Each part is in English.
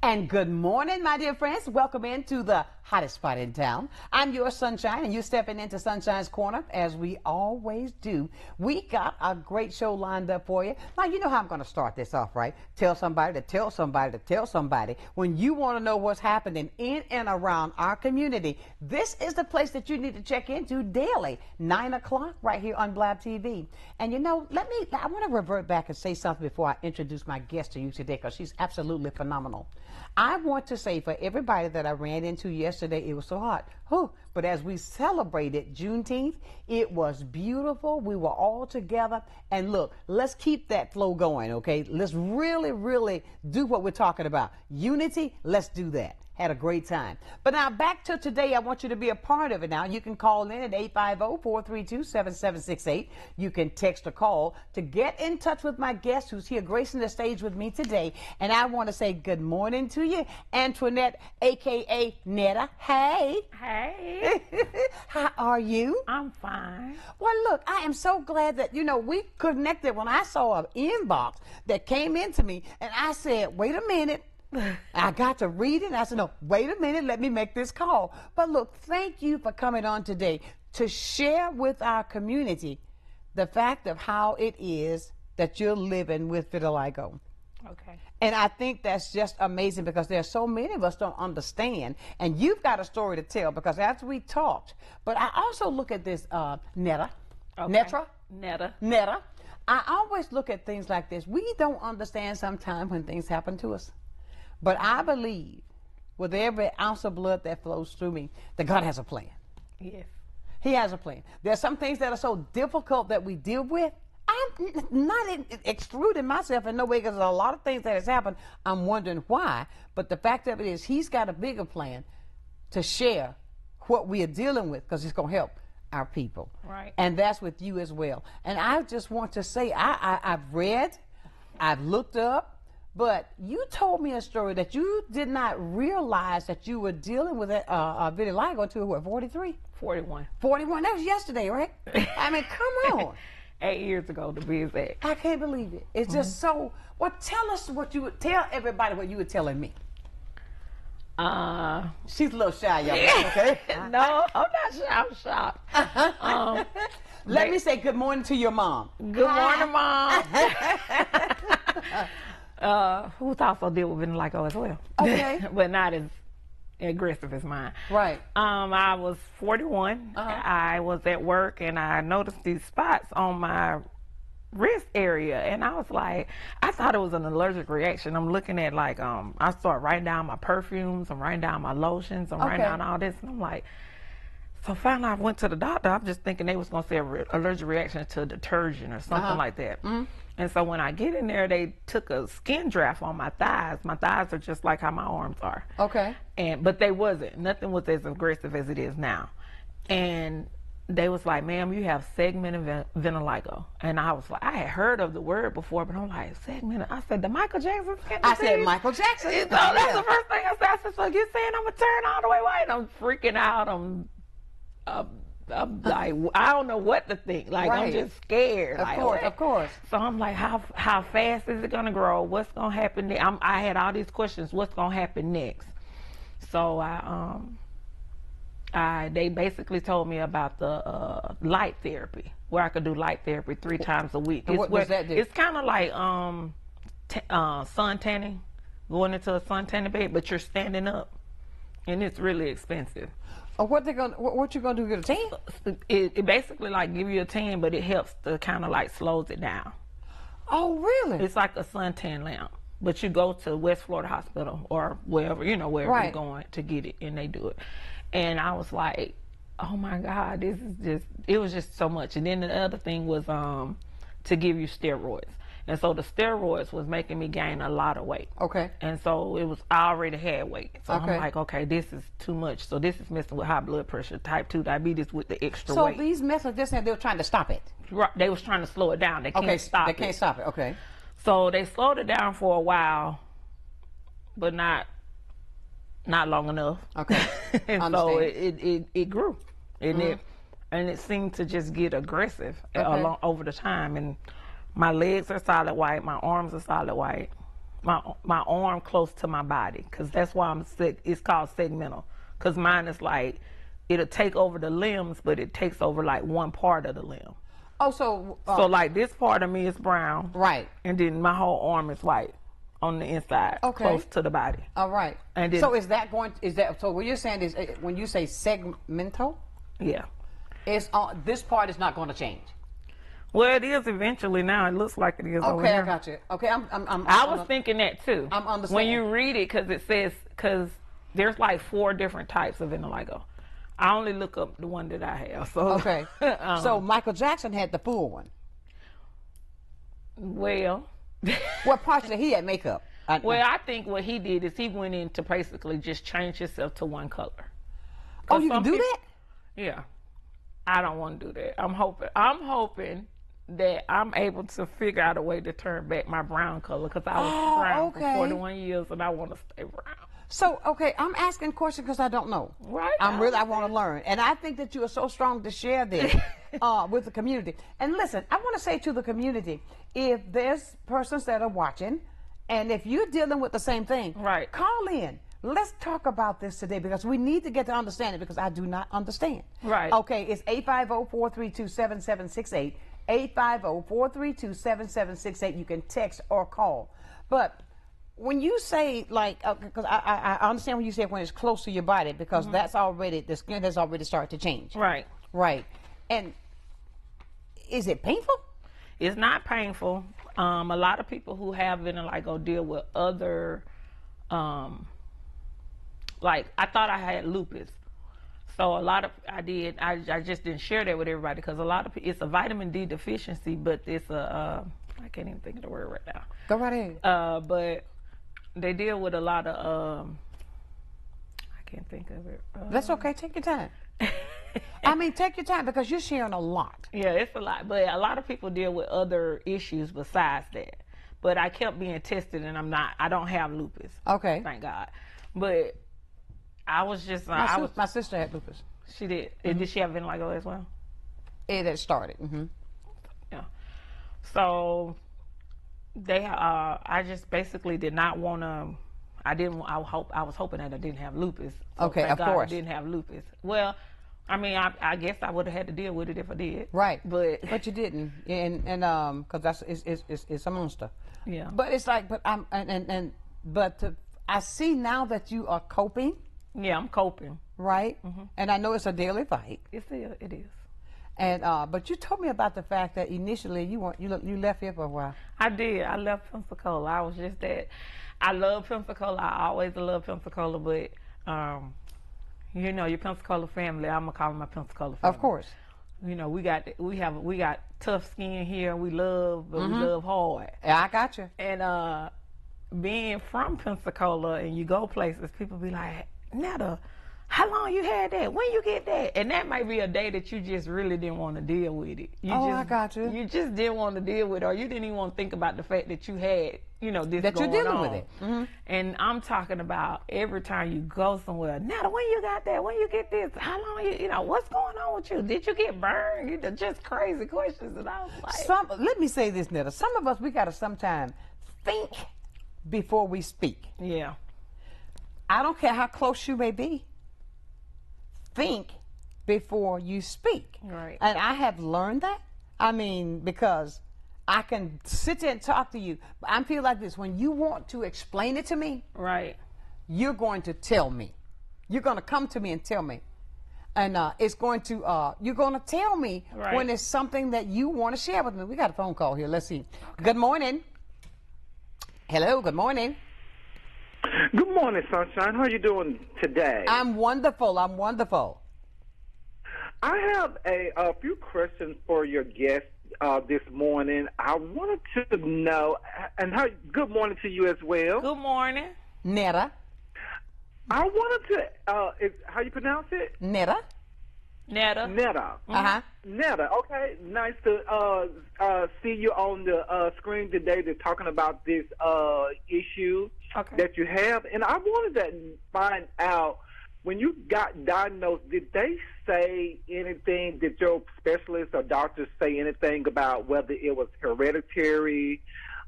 And good morning, my dear friends. Welcome into the hottest spot in town. I'm your Sunshine, and you're stepping into Sunshine's Corner, as we always do. We got a great show lined up for you. Now, you know how I'm going to start this off, right? Tell somebody to tell somebody to tell somebody. When you want to know what's happening in and around our community, this is the place that you need to check into daily, 9 o'clock, right here on Blab TV. And you know, I want to revert back and say something before I introduce my guest to you today, because she's absolutely phenomenal. I want to say, for everybody that I ran into yesterday, it was so hot. Whew. But as we celebrated Juneteenth, it was beautiful. We were all together. And look, let's keep that flow going, okay? Let's really, really do what we're talking about. Unity, let's do that. Had a great time. But now back to today, I want you to be a part of it now. You can call in at 850-432-7768. You can text or call to get in touch with my guest who's here gracing the stage with me today. And I want to say good morning to you, Antoinette, a.k.a. Netta. Hey. Hey. How are you? I'm fine. Well, look, I am so glad that, you know, we connected when I saw an inbox that came into me. And I said, wait a minute. I got to read it. I said, no, wait a minute. Let me make this call. But look, thank you for coming on today to share with our community the fact of how it is that you're living with vitiligo. Okay. And I think that's just amazing, because there are so many of us don't understand. And you've got a story to tell, because after we talked, but I also look at this, Netta. Okay. Netta. I always look at things like this. We don't understand sometimes when things happen to us. But I believe with every ounce of blood that flows through me that God has a plan. Yes. He has a plan. There's some things that are so difficult that we deal with. I'm not extruding myself in no way, because there's a lot of things that has happened. I'm wondering why. But the fact of it is, He's got a bigger plan to share what we are dealing with, because it's going to help our people. Right. And that's with you as well. And I just want to say, I've read, I've looked up, but you told me a story that you did not realize that you were dealing with vitiligo until, what, 43? 41. 41, that was yesterday, right? I mean, come on. 8 years ago, to be exact. I can't believe it. It's just so, well, tell us what you would, tell everybody what you were telling me. She's a little shy, y'all, okay? No, I'm not shy, I'm shocked. Let me say good morning to your mom. Good morning, Mom. Who's also deal with vitiligo as well. Okay. But not as aggressive as mine. Right. I was 41. I was at work and I noticed these spots on my wrist area, and I was like, I thought it was an allergic reaction. I'm looking at, like, I start writing down my perfumes, I'm writing down my lotions, I'm writing down all this, and I'm like, so finally I went to the doctor. I'm just thinking they was gonna say allergic reaction to detergent or something like that. And so when I get in there, they took a skin draft on my thighs. My thighs are just like how my arms are. Okay. But they wasn't. Nothing was as aggressive as it is now. And they was like, ma'am, you have segmented vitiligo. And I was like, I had heard of the word before, but I'm like, segmented. I said, the Michael Jackson skin disease? I said Michael Jackson. So that's the first thing I said. I said, so you saying I'm going to turn all the way white? I'm freaking out. I'm like, I don't know what to think. Like, I'm just scared. Of course. So I'm like, how fast is it gonna grow? What's gonna happen next? I had all these questions. What's gonna happen next? So they basically told me about the light therapy, where I could do light therapy 3 times a week. What does that do? It's kind of like sun tanning, going into a sun tanning bed, but you're standing up, and it's really expensive. What you gonna do, get a tan? It basically like give you a tan, but it helps to kind of like slows it down. Oh, really? It's like a suntan lamp, but you go to West Florida Hospital or wherever, wherever you're going to get it, and they do it. And I was like, oh my God, this is just, it was just so much. And then the other thing was to give you steroids. And so the steroids was making me gain a lot of weight. Okay. And so I already had weight. So I'm like, okay, this is too much. So this is messing with high blood pressure, type 2 diabetes with the extra weight. So these methods, they were trying to stop it. Right. They was trying to slow it down. They can't stop it. They can't stop it. Okay. So they slowed it down for a while, but not long enough. Okay. And so it grew. And it seemed to just get aggressive over the time. And my legs are solid white. My arms are solid white. my arm close to my body, because that's why I'm sick. It's called segmental, because mine is like it'll take over the limbs, but it takes over like one part of the limb. Oh, so like this part of me is brown, right, and then my whole arm is white on the inside, close to the body. All right. And then, so so what you're saying is when you say segmental, yeah, it's this part is not going to change. Well, it is eventually now. It looks like it is over here. Okay, I got you. Okay, I was thinking that too. I'm understanding. When you read it, because there's like 4 different types of vitiligo. I only look up the one that I have. So okay. So Michael Jackson had the full one. Well, what parts did he have makeup? I think what he did is he went in to basically just change himself to one color. Oh, you can do that? Yeah. I don't want to do that. I'm hoping that I'm able to figure out a way to turn back my brown color, because I was brown for 41 years and I want to stay brown. So, okay, I'm asking questions because I don't know. Right. I want to learn. And I think that you are so strong to share this with the community. And listen, I want to say to the community, if there's persons that are watching, and if you're dealing with the same thing, right, call in. Let's talk about this today, because we need to get to understand it, because I do not understand. Right. Okay, it's 850-432-7768. 850-432-7768. You can text or call. But when you say, like, because I understand when you say when it's close to your body, because that's already, the skin has already started to change. Right. Right. And is it painful? It's not painful. A lot of people who have vitiligo deal with other, like, I thought I had lupus. So I just didn't share that with everybody, because a lot of people, it's a vitamin D deficiency, but it's I can't even think of the word right now. Go right ahead. But they deal with a lot of, I can't think of it. That's okay. Take your time. I mean, take your time, because you're sharing a lot. Yeah, it's a lot. But a lot of people deal with other issues besides that. But I kept being tested, and I don't have lupus. Okay. Thank God. But I was just, my sister had lupus. She did. Mm-hmm. Did she have vitiligo as well? It had started. Mm-hmm. Yeah. So I just basically did not want to. I was hoping that I didn't have lupus. So okay, thank of God course. I didn't have lupus. Well, I mean, I guess I would have had to deal with it if I did. Right. But you didn't, and because it's a monster. Yeah. But it's like, I see now that you are coping. Yeah, I'm coping. Right. Mm-hmm. And I know it's a daily fight. It is. And but you told me about the fact that initially you left here for a while. I did. I left Pensacola. I was just that. I love Pensacola. I always love Pensacola, but you know, your Pensacola family. I'm gonna call them my Pensacola family. Of course. You know, we got tough skin here. We love, but we love hard. Yeah, I got you. And being from Pensacola, and you go places, people be like, Netta, how long you had that? When you get that? And that might be a day that you just really didn't want to deal with it. I got you. You just didn't want to deal with it, or you didn't even want to think about the fact that you had, you know, this that going you're dealing on. with it. Mm-hmm. And I'm talking about every time you go somewhere, Netta, when you got that? When you get this? How long you know, what's going on with you? Did you get burned? You know, just crazy questions. And I was like, let me say this, Netta. Some of us, we got to sometimes think before we speak. Yeah. I don't care how close you may be. Think before you speak. Right. And I have learned that. I mean, because I can sit there and talk to you, but I feel like this. When you want to explain it to me, right, you're going to tell me. You're going to come to me and tell me. And it's going to, you're going to tell me when it's something that you want to share with me. We got a phone call here. Let's see. Okay. Good morning. Hello, good morning. Good morning, Sonshine. How are you doing today? I'm wonderful. I have a few questions for your guest this morning. I wanted to know, and good morning to you as well. Good morning. Netta. I wanted to, how you pronounce it? Netta. Netta. Uh-huh. Netta. Okay. Nice to see you on the screen today. They're talking about this issue that you have. And I wanted to find out, when you got diagnosed, did they say anything, did your specialists or doctors say anything about whether it was hereditary,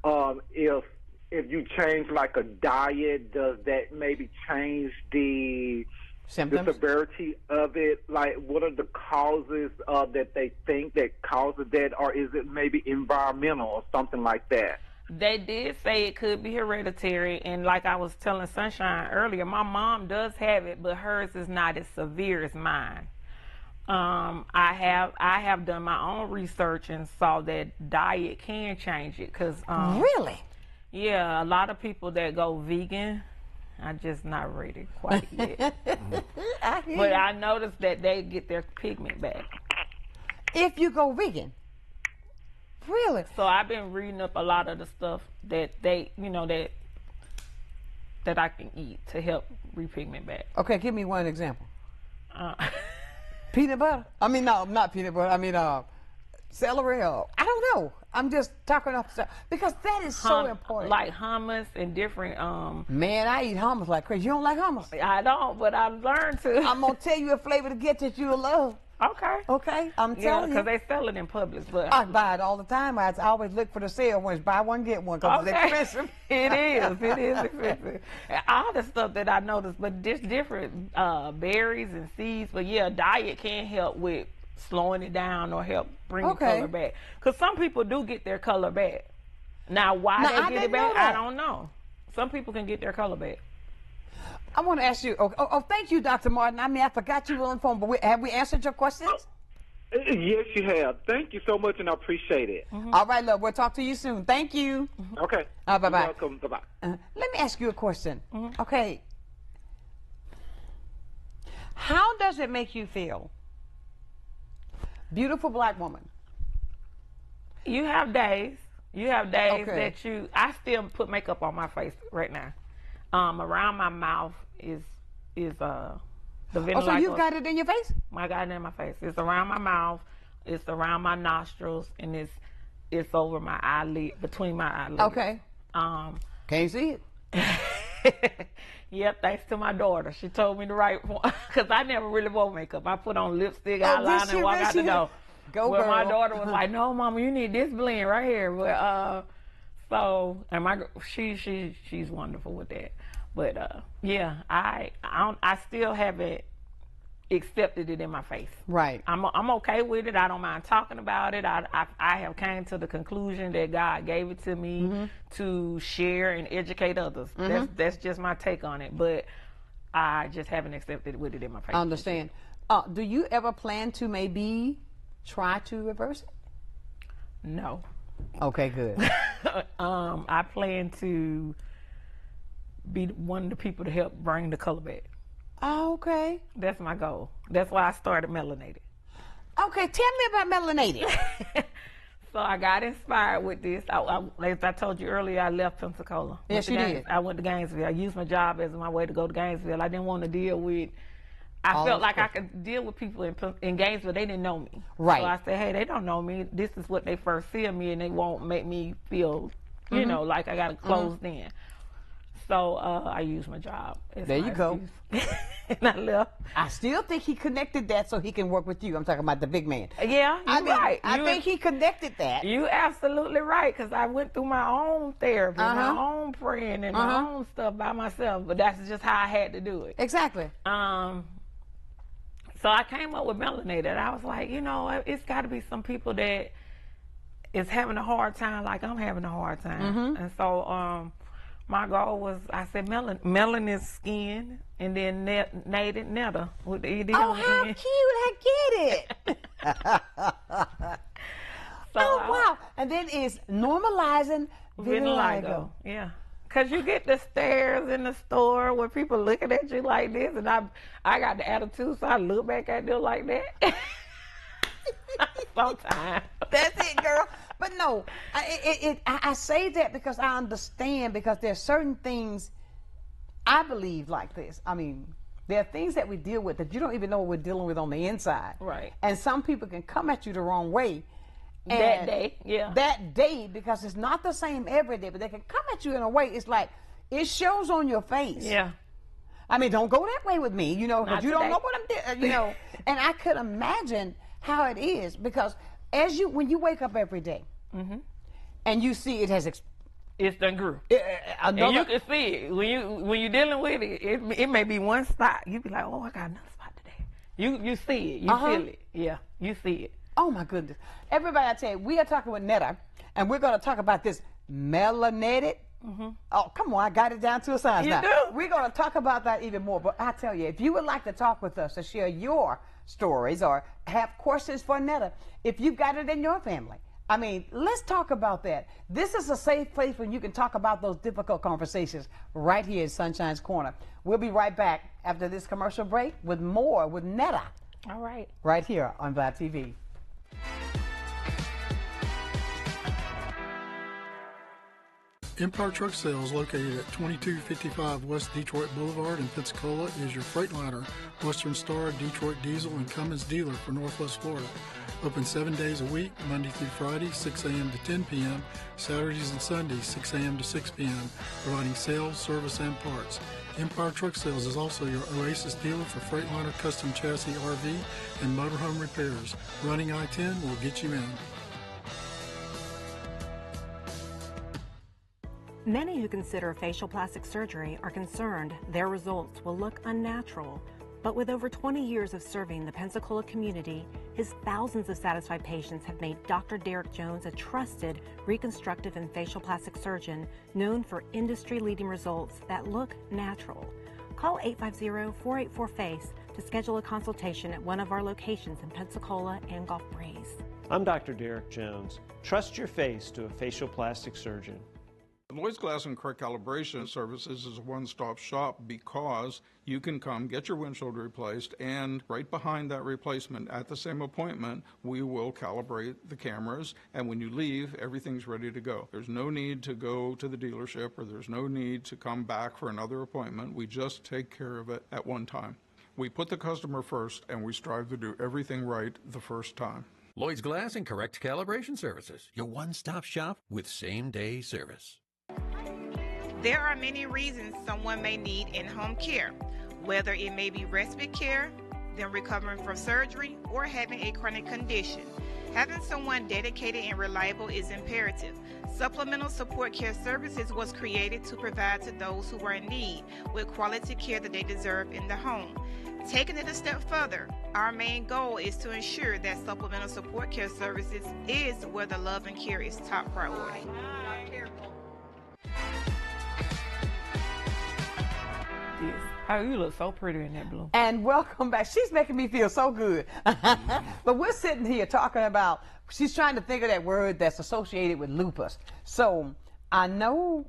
if if you change like a diet, does that maybe change the symptoms, the severity of it? Like, what are the causes that they think that causes that, or is it maybe environmental or something like that? They did say it could be hereditary, and like I was telling Sonshine earlier, my mom does have it, but hers is not as severe as mine. I have done my own research and saw that diet can change it. Really? Yeah, a lot of people that go vegan, I'm just not ready quite yet. But I noticed that they get their pigment back. If you go vegan? Really? So I've been reading up a lot of the stuff that they, that I can eat to help repigment back. Okay, give me one example. Peanut butter? I mean, no, not peanut butter. I mean, celery. I don't know. I'm just talking off the because that is so important. Like hummus and different. Man, I eat hummus like crazy. You don't like hummus? I don't, but I've learned to. I'm gonna tell you a flavor to get that you'll love. Okay. Okay, I'm telling you. Because they sell it in Publix, but I buy it all the time. I always look for the sale ones. Buy one, get one, because it's expensive. It is expensive. All the stuff that I noticed, but just different berries and seeds. But yeah, diet can help with slowing it down or help bring the color back. Because some people do get their color back. Now, why they get it back, I don't know. Some people can get their color back. I want to ask you. Oh, thank you, Dr. Martin. I mean, I forgot you were on the phone, but have we answered your questions? Yes, you have. Thank you so much, and I appreciate it. All right, love. We'll talk to you soon. Thank you. Okay. Bye-bye. You're welcome. Bye-bye. Let me ask you a question. Okay. How does it make you feel? Beautiful black woman. You have days. That I still put makeup on my face right now. Around my mouth is the vitiligo. Oh, so you've got it in your face? I got it in my face. It's around my mouth, it's around my nostrils, and it's over my eyelid, between my eyelids. Okay. Can't see it. Yep, thanks to my daughter. She told me the right one, because I never really wore makeup. I put on lipstick, eyeliner, and walk out the door. Go, girl. My daughter was like, "No, Mama, you need this blend right here." But so, and she's wonderful with that. But yeah, I still haven't accepted it in my face. Right. I'm okay with it. I don't mind talking about it. I have came to the conclusion that God gave it to me to share and educate others. That's just my take on it. But I just haven't accepted with it in my face. I understand. Do you ever plan to maybe try to reverse it? No. Okay, good. I plan to be one of the people to help bring the color back. Oh, okay. That's my goal. That's why I started MelanNetted. Okay, tell me about MelanNetted. So I got inspired with this. As I told you earlier, I left Pensacola. Yes, you did. I went to Gainesville. I used my job as my way to go to Gainesville. I didn't want to deal with. I felt like I could deal with people in Gainesville. They didn't know me. Right. So I said, hey, they don't know me. This is what they first see of me, and they won't make me feel, like I got to close in. So I used my job. There you go. And I left. I still think he connected that so he can work with you. I'm talking about the big man. Yeah, you're right. I think he connected that. You absolutely right, because I went through my own therapy, my own praying, and my own stuff by myself. But that's just how I had to do it. Exactly. So I came up with MelanNetted. I was like, it's got to be some people that is having a hard time like I'm having a hard time. And so my goal was, I said, melon is skin, and then netted netter with the ED on the how end. Cute! I get it. Wow! And then it's normalizing vitiligo. Yeah. Because you get the stares in the store where people looking at you like this, and I got the attitude, so I look back at them like that. Sometimes. That's it, girl. But no, I say that because I understand, because there's certain things I believe like this. I mean, there are things that we deal with that you don't even know what we're dealing with on the inside. Right. And some people can come at you the wrong way. That day, yeah. That day, because it's not the same every day, but they can come at you in a way, it's like, it shows on your face. Yeah. I mean, don't go that way with me, because you don't know what I'm doing, And I could imagine how it is, because when you wake up every day and you see it has it's done grew. And you can see it when you're dealing with it. It may be one spot. You be like, oh, I got another spot today. You see it. You feel it. Yeah, you see it. Oh my goodness! Everybody, I tell you, we are talking with Netta, and we're going to talk about this MelanNetted. Oh, come on, I got it down to a science now. Do. We're going to talk about that even more. But I tell you, if you would like to talk with us to share your stories or have questions for Netta, if you've got it in your family, I mean, let's talk about that. This is a safe place where you can talk about those difficult conversations right here in Sunshine's Corner. We'll be right back after this commercial break with more with Netta. All right. Right here on Vlad TV. Empire Truck Sales, located at 2255 West Detroit Boulevard in Pensacola, is your Freightliner, Western Star, Detroit Diesel, and Cummins dealer for Northwest Florida. Open 7 days a week, Monday through Friday, 6 a.m. to 10 p.m., Saturdays and Sundays, 6 a.m. to 6 p.m., providing sales, service, and parts. Empire Truck Sales is also your Oasis dealer for Freightliner custom chassis RV and motorhome repairs. Running I-10 will get you in. Many who consider facial plastic surgery are concerned their results will look unnatural. But with over 20 years of serving the Pensacola community, his thousands of satisfied patients have made Dr. Derek Jones a trusted reconstructive and facial plastic surgeon known for industry-leading results that look natural. Call 850-484-FACE to schedule a consultation at one of our locations in Pensacola and Gulf Breeze. I'm Dr. Derek Jones. Trust your face to a facial plastic surgeon. Lloyd's Glass and Correct Calibration Services is a one-stop shop because you can come get your windshield replaced, and right behind that replacement at the same appointment, we will calibrate the cameras, and when you leave, everything's ready to go. There's no need to go to the dealership, or there's no need to come back for another appointment. We just take care of it at one time. We put the customer first, and we strive to do everything right the first time. Lloyd's Glass and Correct Calibration Services, your one-stop shop with same-day service. There are many reasons someone may need in-home care, whether it may be respite care, them recovering from surgery, or having a chronic condition. Having someone dedicated and reliable is imperative. Supplemental Support Care Services was created to provide to those who are in need with quality care that they deserve in the home. Taking it a step further, our main goal is to ensure that Supplemental Support Care Services is where the love and care is top priority. Oh, you look so pretty in that blue. And welcome back. She's making me feel so good. But we're sitting here talking about, she's trying to think of that word that's associated with lupus. So I don't know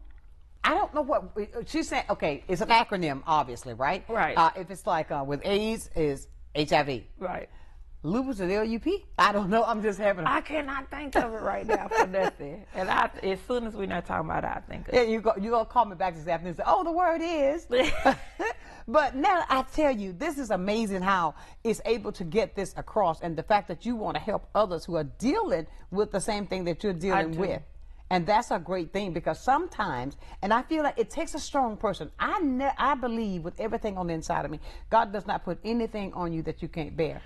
what, she's saying, okay, it's an acronym, obviously, right? Right. If it's like with AIDS is HIV. Right. Lupus is LUP? I don't know. I'm just having I cannot think of it right now for nothing. And as soon as we're not talking about it, I think of it. Yeah, you're going to call me back this afternoon and say, oh, the word is. But now I tell you, this is amazing how it's able to get this across, and the fact that you want to help others who are dealing with the same thing that you're dealing with. And that's a great thing, because sometimes, and I feel like it takes a strong person. I believe with everything on the inside of me, God does not put anything on you that you can't bear.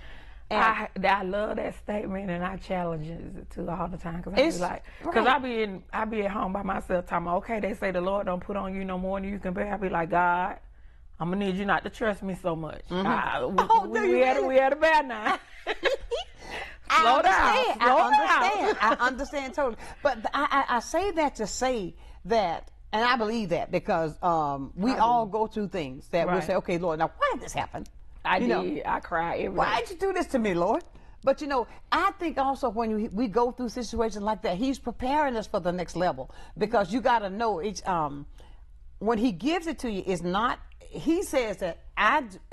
And I love that statement, and I challenge it too all the time, because I be at home by myself talking about, okay, they say the Lord don't put on you no more than you can bear. I be like, God, I'm gonna need you not to trust me so much. We had a bad now. Slow down. I understand totally. But I say that to say that, and I believe that, because we all go through things that we'll say, okay, Lord, now why did this happen? I cry every day. Why did you do this to me, Lord? But I think also when we go through situations like that, He's preparing us for the next level, because you got to know when He gives it to you, it's not. He says that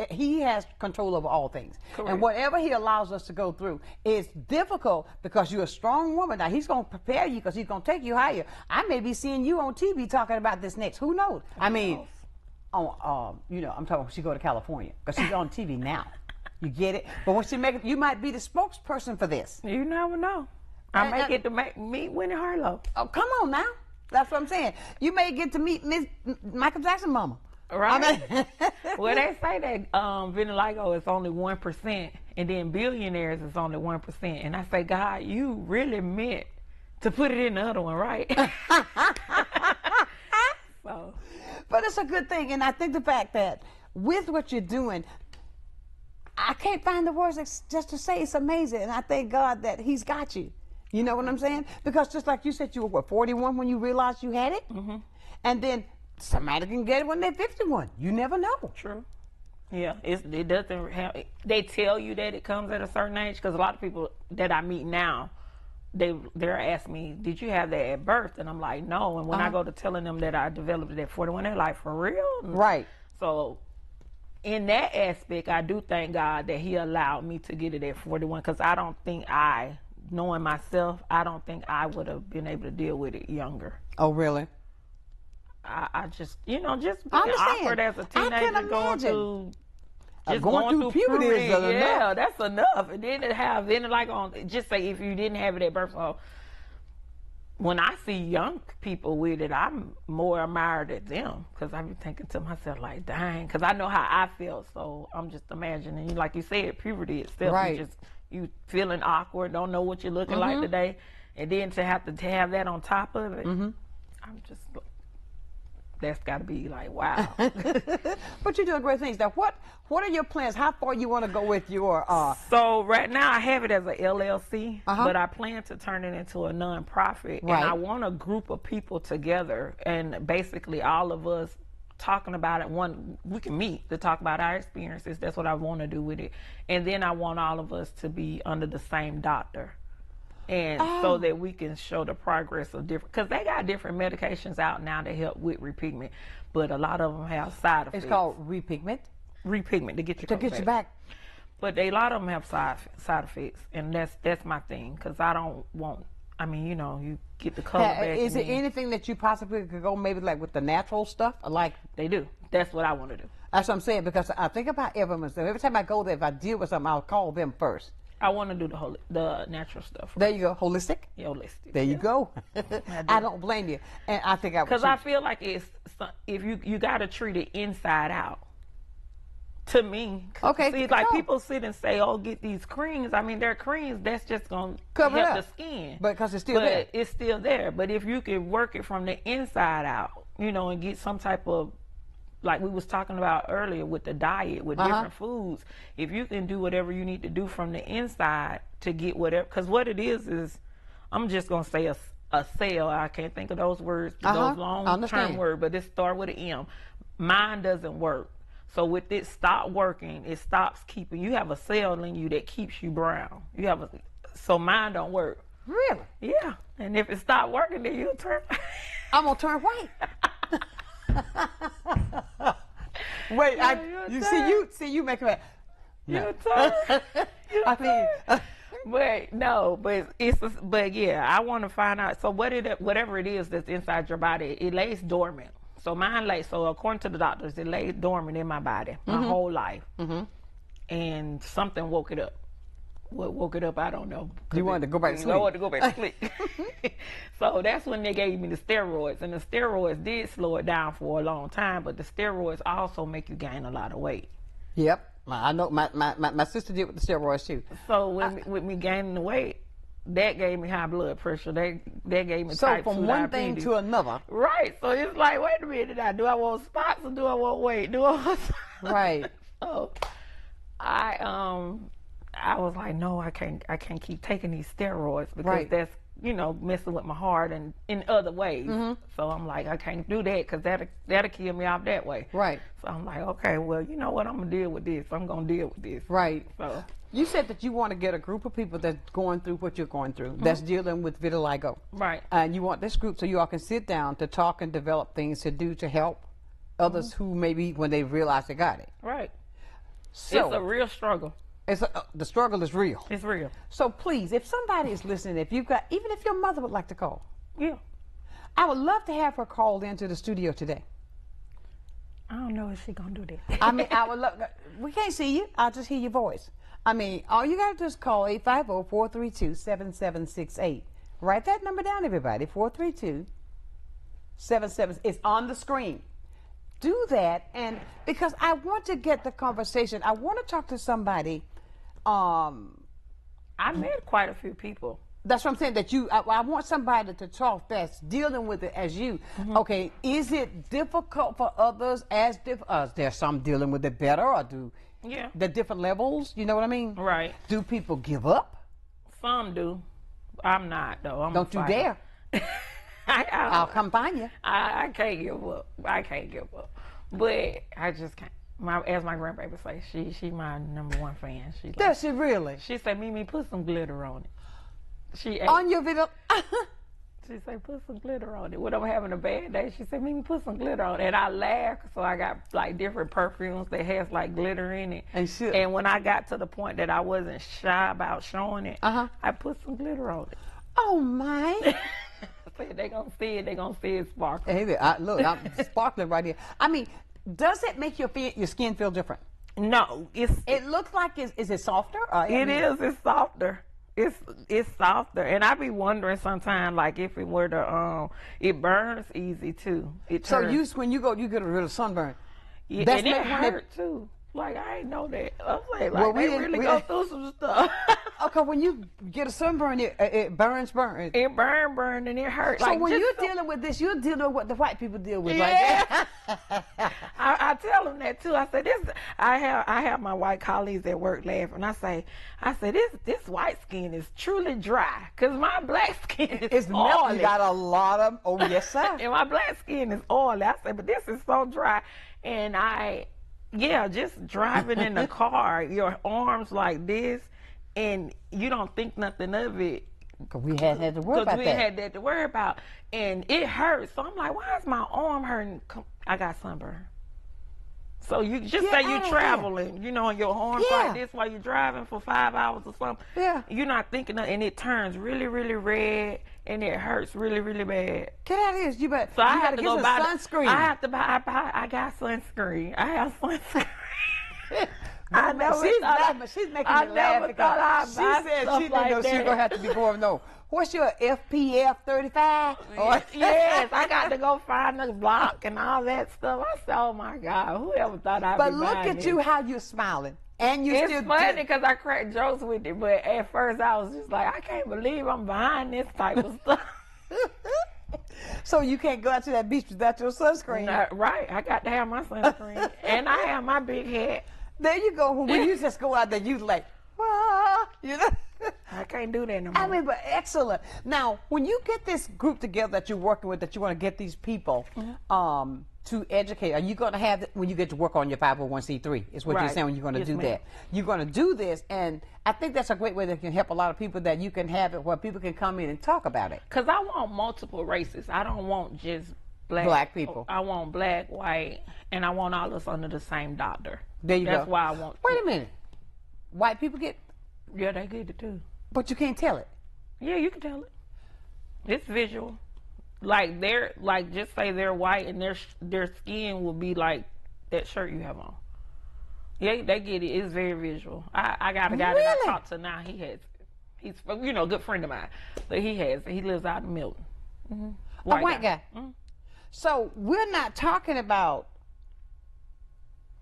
He has control over all things. Correct. And whatever He allows us to go through is difficult, because you're a strong woman. Now He's going to prepare you, because He's going to take you higher. I may be seeing you on TV talking about this next. Who knows? I mean, I'm talking. She go to California, because she's on TV now. You get it? But when she you might be the spokesperson for this. You never know. I may get to meet Winnie Harlow. Oh, come on now. That's what I'm saying. You may get to meet Miss Michael Jackson mama. Right. Well, they say that vitiligo is only 1%, and then billionaires is only 1%. And I say, God, you really meant to put it in the other one, right? But it's a good thing. And I think the fact that with what you're doing, I can't find the words just to say it's amazing. And I thank God that he's got you. You know what I'm saying? Because just like you said, you were, what, 41 when you realized you had it? Mm-hmm. And then somebody can get it when they're 51. You never know. True. Yeah, it doesn't have, they tell you that it comes at a certain age, because a lot of people that I meet now, they're asking me, did you have that at birth? And I'm like, no. And when I go to telling them that I developed it at 41, they're like, for real? Right. So in that aspect, I do thank God that he allowed me to get it at 41, because I don't think knowing myself, I don't think I would have been able to deal with it younger. Oh, really? I just, being awkward as a teenager going through puberty is enough. That's enough. And then just say if you didn't have it at birth. So when I see young people with it, I'm more admired at them, because I be thinking to myself like, dang, because I know how I feel. So I'm just imagining, like you said, puberty itself. Right. You feeling awkward, don't know what you're looking like today, and then to have that on top of it, I'm just. That's got to be like, wow. But you're doing great things. Now, what are your plans? How far you want to go with your... So right now I have it as a LLC, but I plan to turn it into a nonprofit. Right. And I want a group of people together, and basically all of us talking about it. We can meet to talk about our experiences. That's what I want to do with it. And then I want all of us to be under the same doctor. And so that we can show the progress of different, because they got different medications out now to help with repigment, but a lot of them have side effects. It's called repigment? Repigment, to get your to get you back. But a lot of them have side effects, and that's my thing, because I don't want, you get the color back. Is there anything that you possibly could go maybe like with the natural stuff? Like they do. That's what I want to do. That's what I'm saying, because I think about everyone. So every time I go there, if I deal with something, I'll call them first. I want to do the natural stuff. There you go. Holistic? Yeah, holistic. There you go. I don't blame you. And I think because I feel like it's, if you got to treat it inside out. To me. Okay. See, like people sit and say, oh, get these creams. They're creams that's just going to help the skin. Because it's still there. It's still there. But if you could work it from the inside out, and get some type of, like we was talking about earlier with the diet, with different foods, if you can do whatever you need to do from the inside to get whatever, because what it is, I'm just going to say a cell. I can't think of those words, those long-term words, but it start with an M. Mine doesn't work. So with it stop working, it stops keeping, you have a cell in you that keeps you brown. So mine don't work. Really? Yeah. And if it stop working, then you'll turn. I'm going to turn white. Wait, you make it. No. But yeah, I want to find out. So whatever it is that's inside your body, it lays dormant. So mine lays. So according to the doctors, it lays dormant in my body my whole life, and something woke it up. What woke it up, I don't know. You wanted to go back to sleep. I wanted to go back to sleep. So that's when they gave me the steroids. And the steroids did slow it down for a long time, but the steroids also make you gain a lot of weight. Yep. I know my sister did with the steroids too. So with me gaining the weight, that gave me high blood pressure. That gave me type 2 from one thing to another. Right. So it's like, wait a minute, do I want spots or do I want weight? Right. So I was like, no, I can't keep taking these steroids, because that's, messing with my heart and in other ways. So I'm like, I can't do that, because that'll kill me off that way. Right. So I'm like, okay, well, you know what? I'm going to deal with this. I'm going to deal with this. Right. So you said that you want to get a group of people that's going through what you're going through, that's dealing with vitiligo. Right. And you want this group so you all can sit down to talk and develop things to do to help others who maybe when they realize they got it. Right. So it's a real struggle. The struggle is real. It's real. So please, if somebody is listening, even if your mother would like to call, I would love to have her called into the studio today. I don't know if she's gonna do that. I would love. We can't see you. I'll just hear your voice. All you gotta do is call 850-432-7768. Write that number down, everybody. 432-77. It's on the screen. Do that, and because I want to get the conversation, I want to talk to somebody. I met quite a few people That's what I'm saying. That I want somebody to talk that's dealing with it as you. Okay, is it difficult for others as there's some dealing with it better, or do the different levels? You know what I mean? Right. Do people give up? Some do. I'm not though. Don't you dare. I'll come find you. I can't give up. I can't give up. But I just can't. As my grandbaby say, she my #1 fan. Does she really? She said, Mimi, put some glitter on it. On your video. She said, put some glitter on it. When I'm having a bad day, she said, Mimi, put some glitter on it. And I laughed, so I got like different perfumes that has like glitter in it. And when I got to the point that I wasn't shy about showing it, I put some glitter on it. Oh my. They gonna see it. They gonna see it sparkling. Hey, look, I'm sparkling right here. I mean, does it make your skin feel different? No, it looks like is it softer? It is. It's softer. It's softer, and I be wondering sometimes, like if it were to it burns easy too. So when you go, you get rid of sunburn. Yeah, and it hurt too. Like I ain't know that. I was like they really go through some stuff. Okay, when you get a sunburn, it burns. It burn, and it hurts. So when you're dealing with this, you're dealing with what the white people deal with, yeah. Right? I tell them that too. I said this. I have my white colleagues at work laughing. I say this white skin is truly dry because my black skin is oily. You got a lot of. Oh yes, sir. And my black skin is oily. I say, but this is so dry, and just driving in the car, your arms like this, and you don't think nothing of it. Because we had to worry about that. Because we had that to worry about. And it hurts. So I'm like, why is my arm hurting? I got sunburn. So you just say you're traveling, and your arms like this while you're driving for 5 hours or something. Yeah. You're not thinking of, and it turns really, really red, and it hurts really, really bad. Get out of here. You better. So I have to go buy sunscreen. I have to buy. I got sunscreen. I have sunscreen. She's making me laugh because she said she didn't know she was going to have to be going, no. What's your FPF 35? Yes, I got to go find the block and all that stuff. I said, oh my God, whoever thought I'd be buying But look at you, how you're smiling. And you it's funny because I crack jokes with it, but at first I was just like, I can't believe I'm buying this type of stuff. So you can't go out to that beach without your sunscreen. Right, I got to have my sunscreen. And I have my big hat. There you go. When you just go out there, you like, I can't do that no more. I mean, but excellent. Now, when you get this group together that you're working with, that you want to get these people to educate, are you going to have it when you get to work on your 501c3? Is what you're saying when you're going to do that. You're going to do this, and I think that's a great way that can help a lot of people, that you can have it where people can come in and talk about it. Because I want multiple races. I don't want just black people. I want black, white, and I want all of us under the same doctor. There you go. That's why I want. Wait a minute. White people get. Yeah, they get it too. But you can't tell it. Yeah, you can tell it. It's visual. Like just say they're white and their skin will be like that shirt you have on. Yeah, they get it. It's very visual. I got a guy that I talked to now. He's a good friend of mine, but he lives out in Milton. A white guy. So we're not talking about.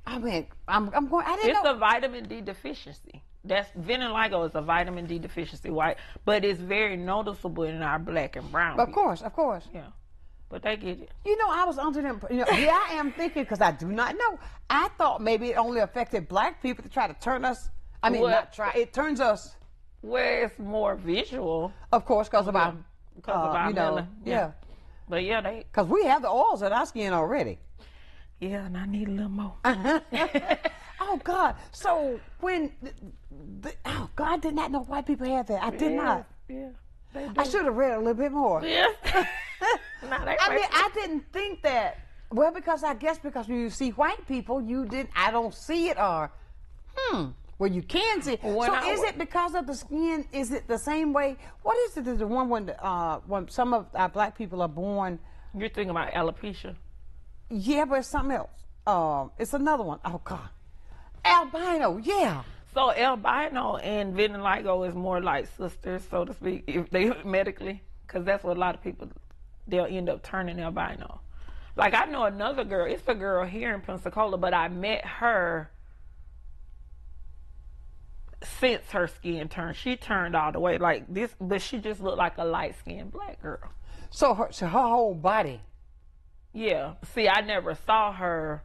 I mean, I'm going. I didn't know. It's a vitamin D deficiency. That's vitiligo is a vitamin D deficiency, white, but it's very noticeable in our black and brown. Of course. Yeah, but they get it. I was under them. Here I am thinking, because I do not know. I thought maybe it only affected black people to try to turn us. I mean, not try. It turns us. Where it's more visual. Of course, because of our melon. Yeah. But yeah, because we have the oils in our skin already. Yeah, and I need a little more. Oh God! So when, I did not know white people have that. I did not. Yeah, they do. I should have read a little bit more. Yeah. I didn't think that. Well, because when you see white people, I don't see it, or well, you can see it. Is it because of the skin? Is it the same way? What is it? The one when some of our black people are born? You're thinking about alopecia. Yeah, but it's something else. It's another one. Oh God, albino. Yeah. So albino and vitiligo is more like sisters, so to speak, if they medically, because that's what a lot of people, they'll end up turning albino. Like I know another girl. It's a girl here in Pensacola, but I met her. since her skin turned. She turned all the way like this, but she just looked like a light-skinned black girl. So her whole body. Yeah. See, I never saw her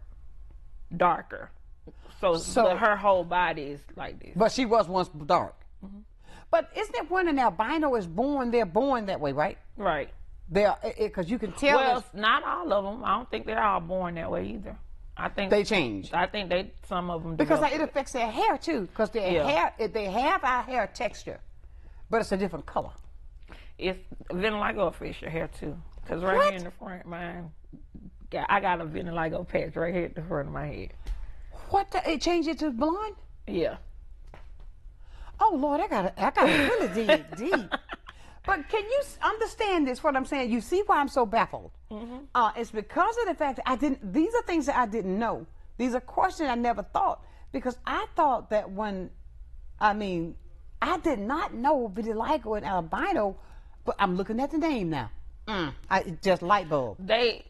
darker. So her whole body is like this. But she was once dark. Mm-hmm. But isn't it when an albino is born, they're born that way, right? Right. Because you can tell. Well, not all of them. I don't think they're all born that way either. I think they change. I think some of them because it affects their hair too. Because their hair, they have our hair texture, but it's a different color. It's vitiligo affects your hair too. Because here in the front, I got a vitiligo patch right here at the front of my head. What? It changed it to blonde? Yeah. Oh Lord, I gotta really dig deep. But can you understand this? What I'm saying? You see why I'm so baffled? Mm-hmm. It's because of the fact that these are things that I didn't know. These are questions I never thought, because I thought that I did not know vitiligo and albino, but I'm looking at the name now. Just light bulb. They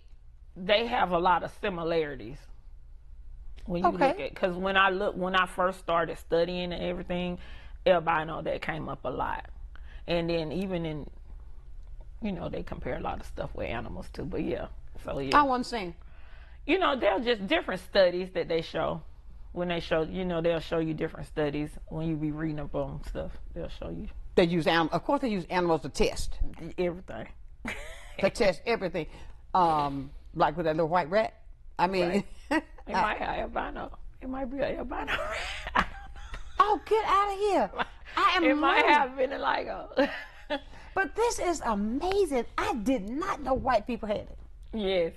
have a lot of similarities. When you look at, because when I first started studying and everything, albino, that came up a lot. And then even in, they compare a lot of stuff with animals too. But yeah, so yeah. I wasn't saying. They're just different studies that they show. When they show, they'll show you different studies. When you be reading up on stuff, they'll show you. They use of course they use animals to test. Everything. To test everything. Like with that little white rat. I mean. Right. It might have albino. It might be an albino rat. Oh, get out of here. It might have vitiligo. But this is amazing. I did not know white people had it. Yes.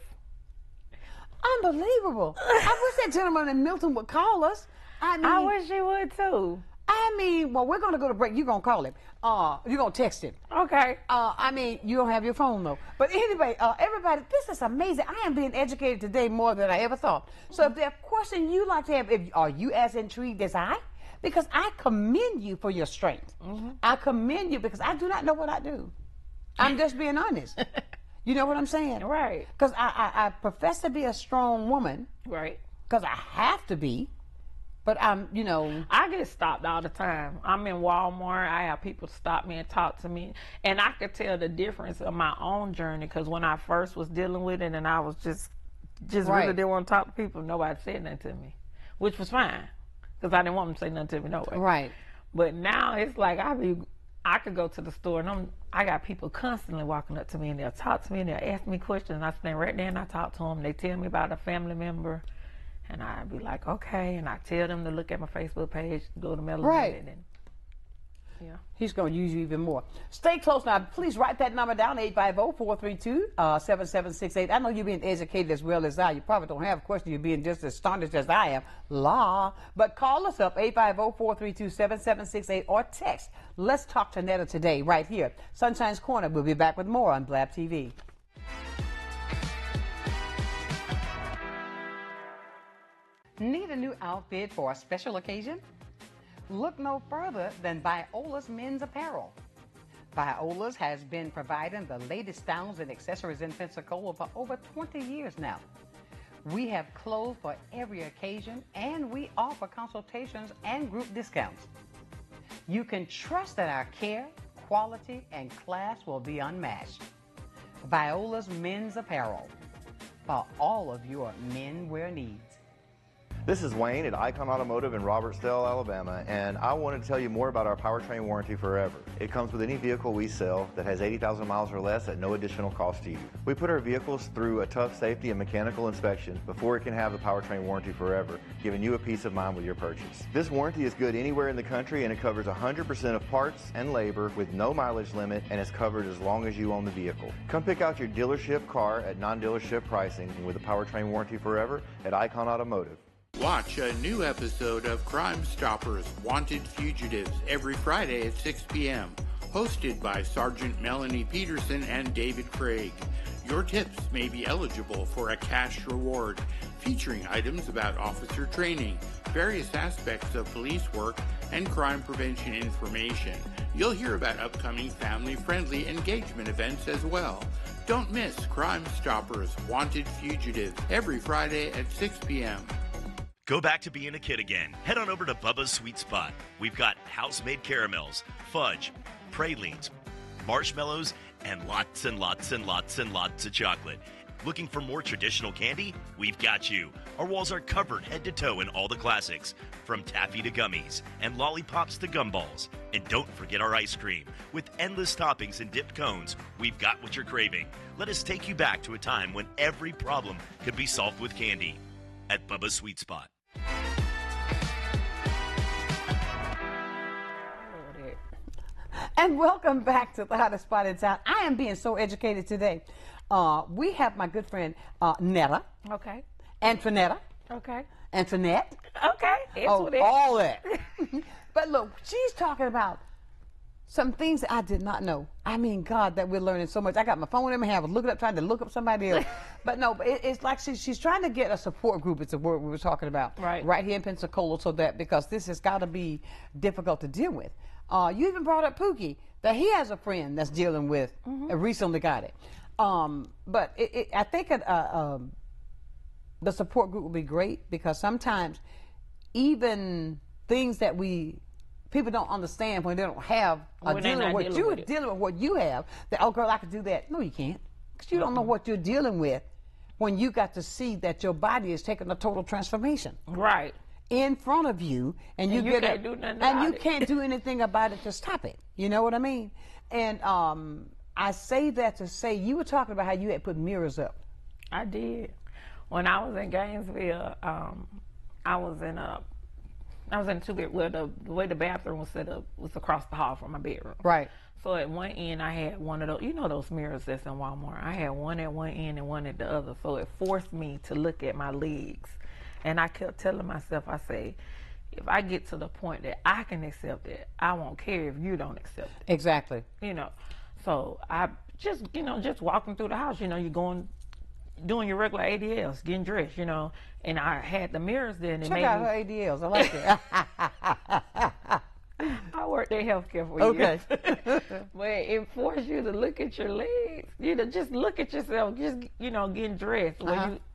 Unbelievable. I wish that gentleman in Milton would call us. I wish he would too. Well, we're going to go to break. You're going to call him. You're going to text him. Okay. You don't have your phone, though. But anyway, everybody, this is amazing. I am being educated today more than I ever thought. So if there's a question you like to have, are you as intrigued as I? Because I commend you for your strength. Mm-hmm. I commend you because I do not know what I do. I'm just being honest. You know what I'm saying? Right. Because I profess to be a strong woman. Right. Because I have to be. But I get stopped all the time. I'm in Walmart. I have people stop me and talk to me. And I could tell the difference of my own journey, because when I first was dealing with it and I was just really didn't want to talk to people, nobody said nothing to me, which was fine, because I didn't want them to say nothing to me no way. Right. But now it's like I could go to the store and I got people constantly walking up to me and they'll talk to me and they'll ask me questions, and I stand right there and I talk to them. They tell me about a family member. And I'd be like, okay, and I tell them to look at my Facebook page, go to MelanNetted. Right. And yeah. He's going to use you even more. Stay close now. Please write that number down, 850-432-7768. I know you're being educated as well as I. You probably don't have a question. You're being just as astonished as I am. But call us up, 850-432-7768, or text. Let's talk to Netta today, right here. Sunshine's Corner. We'll be back with more on Blab TV. Need a new outfit for a special occasion? Look no further than Viola's Men's Apparel. Viola's has been providing the latest styles and accessories in Pensacola for over 20 years now. We have clothes for every occasion, and we offer consultations and group discounts. You can trust that our care, quality, and class will be unmatched. Viola's Men's Apparel, for all of your men wear needs. This is Wayne at Icon Automotive in Robertsdale, Alabama, and I wanted to tell you more about our powertrain warranty forever. It comes with any vehicle we sell that has 80,000 miles or less at no additional cost to you. We put our vehicles through a tough safety and mechanical inspection before it can have the powertrain warranty forever, giving you a peace of mind with your purchase. This warranty is good anywhere in the country, and it covers 100% of parts and labor with no mileage limit, and is covered as long as you own the vehicle. Come pick out your dealership car at non-dealership pricing with a powertrain warranty forever at Icon Automotive. Watch a new episode of Crime Stoppers Wanted Fugitives every Friday at 6 p.m. Hosted by Sergeant Melanie Peterson and David Craig. Your tips may be eligible for a cash reward, featuring items about officer training, various aspects of police work, and crime prevention information. You'll hear about upcoming family-friendly engagement events as well. Don't miss Crime Stoppers Wanted Fugitives every Friday at 6 p.m. Go back to being a kid again. Head on over to Bubba's Sweet Spot. We've got house-made caramels, fudge, pralines, marshmallows, and lots and lots and lots and lots of chocolate. Looking for more traditional candy? We've got you. Our walls are covered head to toe in all the classics, from taffy to gummies and lollipops to gumballs. And don't forget our ice cream. With endless toppings and dipped cones, we've got what you're craving. Let us take you back to a time when every problem could be solved with candy. At Bubba's Sweet Spot. And welcome back to the hottest spot in town. I am being so educated today. We have my good friend Netta. Okay. Antoinette. Okay. Antoinette. Okay. Oh, all that. But look, she's talking about some things that I did not know. I mean, God, that we're learning so much. I got my phone in my hand. I was looking up, trying to look up somebody else. But no, it's like she's trying to get a support group. It's a word we were talking about. Right here in Pensacola, so that because this has got to be difficult to deal with. You even brought up Pookie, that he has a friend that's dealing with, recently got it. But I think the support group will be great, because sometimes even things that people don't understand when they don't have dealing with what you have, that, oh girl, I could do that. No, you can't, because you don't know what you're dealing with when you got to see that your body is taking a total transformation. Right. In front of you, and you can't do nothing about it. Can't do anything about it to stop it. You know what I mean? And I say that to say, you were talking about how you had put mirrors up. I did. When I was in Gainesville, I was in two bedrooms. Well, the way the bathroom was set up was across the hall from my bedroom. Right. So at one end, I had one of those, you know, those mirrors that's in Walmart. I had one at one end and one at the other. So it forced me to look at my legs. And I kept telling myself, I say, if I get to the point that I can accept it, I won't care if you don't accept it. Exactly. You know, so I just, just walking through the house, you're going, doing your regular ADLs, getting dressed, and I had the mirrors there. And Check out her ADLs. I like it. I worked in healthcare for years. But it forced you to look at your legs, just look at yourself, just, getting dressed.